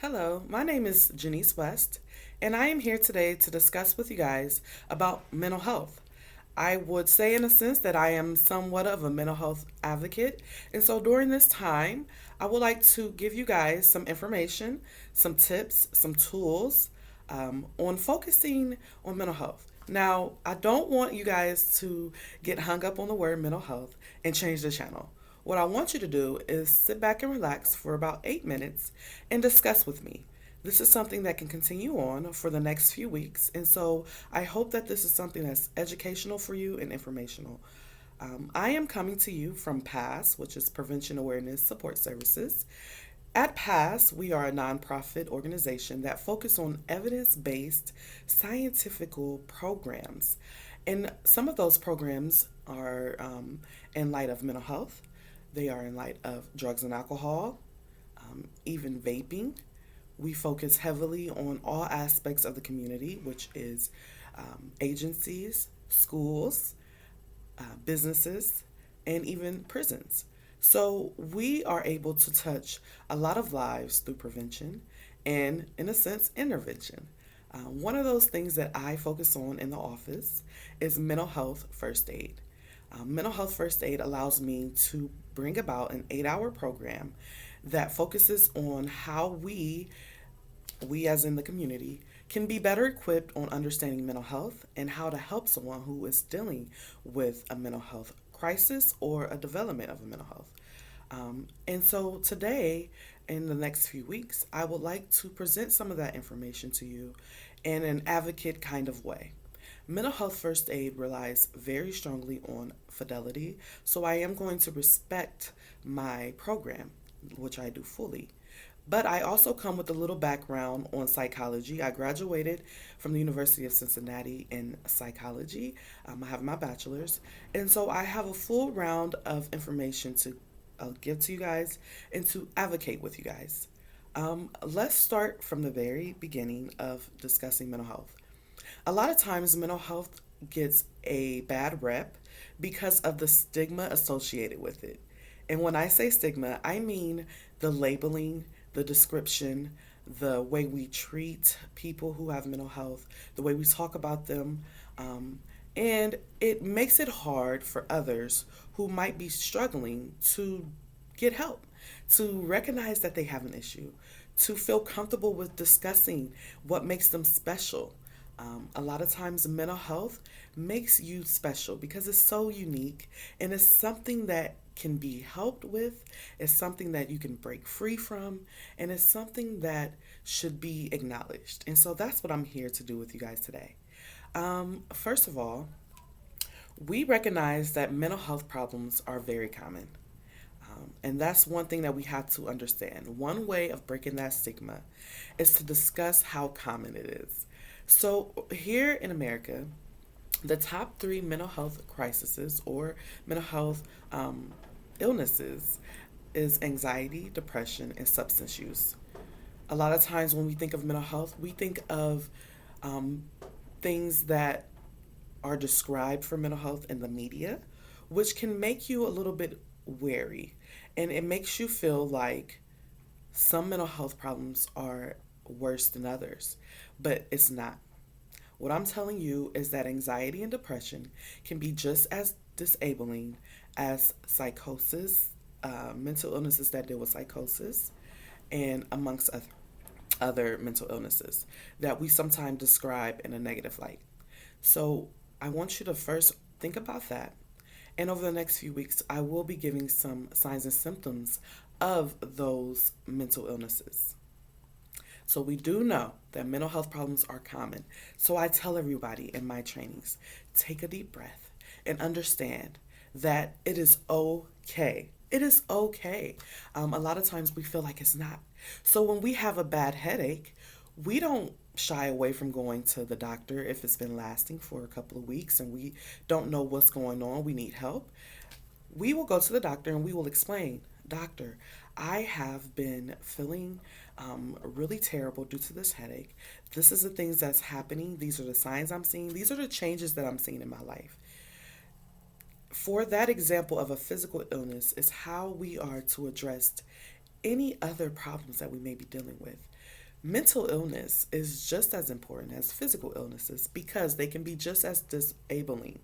Hello, my name is Janeece West, and I am here today to discuss with you guys about mental health. I would say, in a sense, that I am somewhat of a mental health advocate, and so during this time, I would like to give you guys some information, some tips, some tools on focusing on mental health. Now, I don't want you guys to get hung up on the word mental health and change the channel. What I want you to do is sit back and relax for about 8 minutes and discuss with me. This is something that can continue on for the next few weeks, and so I hope that this is something that's educational for you and informational. I am coming to you from PASS, which is Prevention Awareness Support Services. At PASS, we are a nonprofit organization that focus on evidence-based scientific programs. And some of those programs are in light of mental health. They are in light of drugs and alcohol, even vaping. We focus heavily on all aspects of the community, which is agencies, schools, businesses, and even prisons. So we are able to touch a lot of lives through prevention and, in a sense, intervention. One of those things that I focus on in the office is mental health first aid. Mental health first aid allows me to bring about an 8-hour program that focuses on how we as in the community, can be better equipped on understanding mental health and how to help someone who is dealing with a mental health crisis or a development of a mental health. And so today, in the next few weeks, I would like to present some of that information to you in an advocate kind of way. Mental health first aid relies very strongly on fidelity, so I am going to respect my program, which I do fully. But I also come with a little background on psychology. I graduated from the University of Cincinnati in psychology. I have my bachelor's. And so I have a full round of information to give to you guys and to advocate with you guys. Let's start from the very beginning of discussing mental health. A lot of times, mental health gets a bad rep because of the stigma associated with it. And when I say stigma, I mean the labeling, the description, the way we treat people who have mental health, the way we talk about them. And it makes it hard for others who might be struggling to get help, to recognize that they have an issue, to feel comfortable with discussing what makes them special. A lot of times, mental health makes you special because it's so unique and it's something that can be helped with, it's something that you can break free from, and it's something that should be acknowledged. And so that's what I'm here to do with you guys today. First of all, we recognize that mental health problems are very common. And that's one thing that we have to understand. One way of breaking that stigma is to discuss how common it is. So, here in America, the top three mental health crises or mental health illnesses is anxiety, depression, and substance use. A lot of times when we think of mental health, we think of um, things that are described for mental health in the media, which can make you a little bit wary. And it makes you feel like some mental health problems are worse than others, but it's not. What I'm telling you is that anxiety and depression can be just as disabling as psychosis, mental illnesses that deal with psychosis, and amongst other mental illnesses that we sometimes describe in a negative light. So I want you to first think about that. And over the next few weeks, I will be giving some signs and symptoms of those mental illnesses. So we do know that mental health problems are common. So I tell everybody in my trainings, take a deep breath and understand that it is okay. It is okay. A lot of times we feel like it's not. So when we have a bad headache, we don't shy away from going to the doctor if it's been lasting for a couple of weeks and we don't know what's going on, we need help. We will go to the doctor and we will explain, Doctor, I have been feeling really terrible due to this headache. This is the things that's happening. These are the signs I'm seeing. These are the changes that I'm seeing in my life. For that example of a physical illness is how we are to address any other problems that we may be dealing with. Mental illness is just as important as physical illnesses because they can be just as disabling.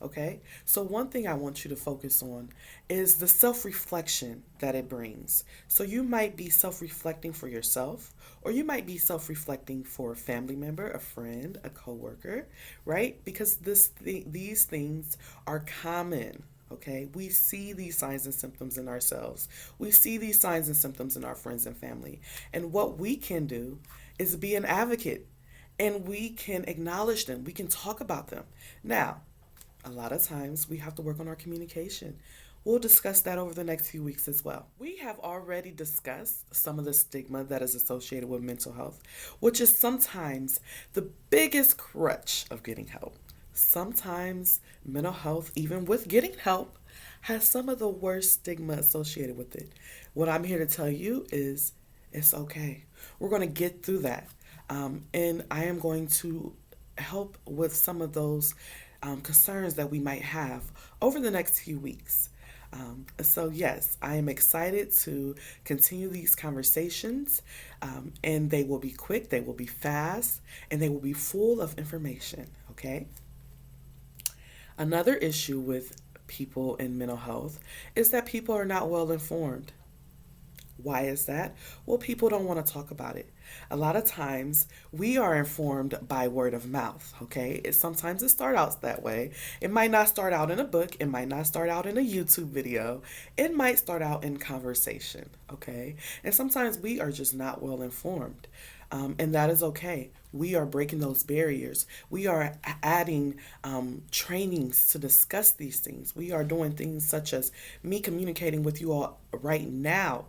Okay? So, one thing I want you to focus on is the self reflection that it brings. So, you might be self reflecting for yourself, or you might be self reflecting for a family member, a friend, a coworker, right? Because these things are common. Okay, we see these signs and symptoms in ourselves. We see these signs and symptoms in our friends and family. And what we can do is be an advocate and we can acknowledge them. We can talk about them. Now, a lot of times we have to work on our communication. We'll discuss that over the next few weeks as well. We have already discussed some of the stigma that is associated with mental health, which is sometimes the biggest crutch of getting help. Sometimes mental health, even with getting help, has some of the worst stigma associated with it. What I'm here to tell you is it's okay. We're going to get through that. And I am going to help with some of those concerns that we might have over the next few weeks. So, yes, I am excited to continue these conversations, and they will be quick, they will be fast, and they will be full of information, okay? Another issue with people in mental health is that people are not well informed. Why is that? Well, people don't want to talk about it. A lot of times we are informed by word of mouth, okay? Sometimes it starts out that way. It might not start out in a book. It might not start out in a YouTube video. It might start out in conversation, okay? And sometimes we are just not well informed. And that is okay. We are breaking those barriers. We are adding trainings to discuss these things. We are doing things such as me communicating with you all right now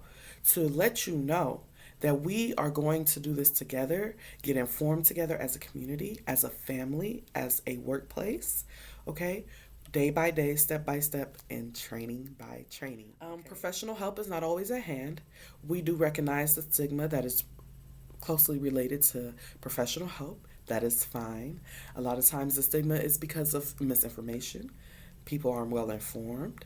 to let you know that we are going to do this together, get informed together as a community, as a family, as a workplace, okay? Day by day, step by step, and training by training. Okay. Professional help is not always at hand. We do recognize the stigma that is closely related to professional help. That is fine. A lot of times the stigma is because of misinformation. People aren't well informed.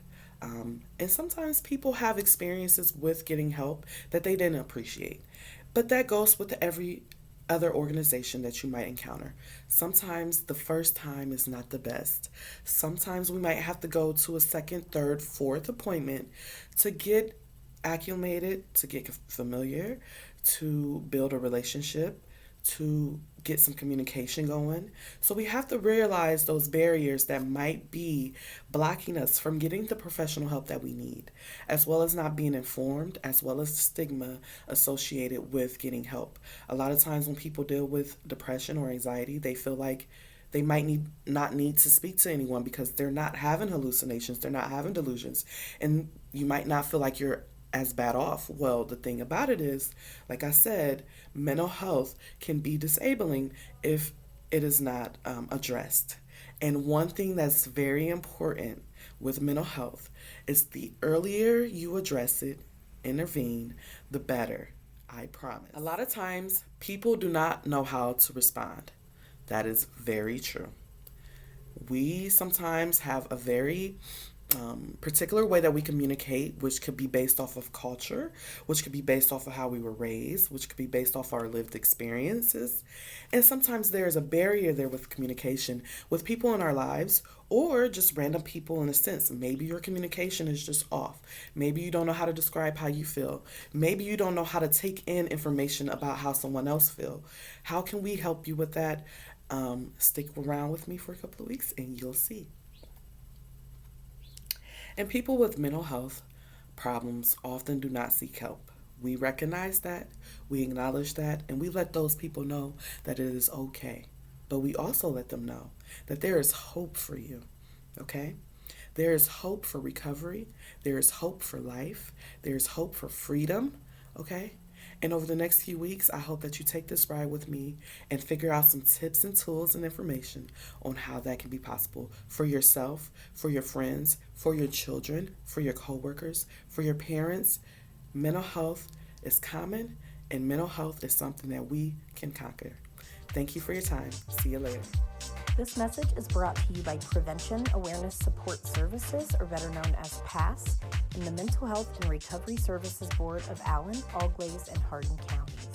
And sometimes people have experiences with getting help that they didn't appreciate. But that goes with every other organization that you might encounter. Sometimes the first time is not the best. Sometimes we might have to go to a second, third, fourth appointment to get acclimated, to get familiar, to build a relationship, to get some communication going. So we have to realize those barriers that might be blocking us from getting the professional help that we need, as well as not being informed, as well as the stigma associated with getting help. A lot of times when people deal with depression or anxiety, they feel like they might not need to speak to anyone because they're not having hallucinations, they're not having delusions, and you might not feel like you're as bad off. Well, the thing about it is, like I said, mental health can be disabling if it is not addressed. And one thing that's very important with mental health is the earlier you address it, intervene, the better. I promise. A lot of times, people do not know how to respond. That is very true. We sometimes have a very particular way that we communicate, which could be based off of culture, which could be based off of how we were raised, which could be based off our lived experiences. And sometimes there's a barrier there with communication with people in our lives or just random people in a sense. Maybe your communication is just off. Maybe you don't know how to describe how you feel. Maybe you don't know how to take in information about how someone else feels. How can we help you with that? Stick around with me for a couple of weeks and you'll see. And people with mental health problems often do not seek help. We recognize that, we acknowledge that, and we let those people know that it is okay. But we also let them know that there is hope for you, okay? There is hope for recovery. There is hope for life. There is hope for freedom, okay? And over the next few weeks, I hope that you take this ride with me and figure out some tips and tools and information on how that can be possible for yourself, for your friends, for your children, for your coworkers, for your parents. Mental health is common, and mental health is something that we can conquer. Thank you for your time. See you later. This message is brought to you by Prevention Awareness Support Services, or better known as PASS, and the Mental Health and Recovery Services Board of Allen, Auglaize, and Hardin counties.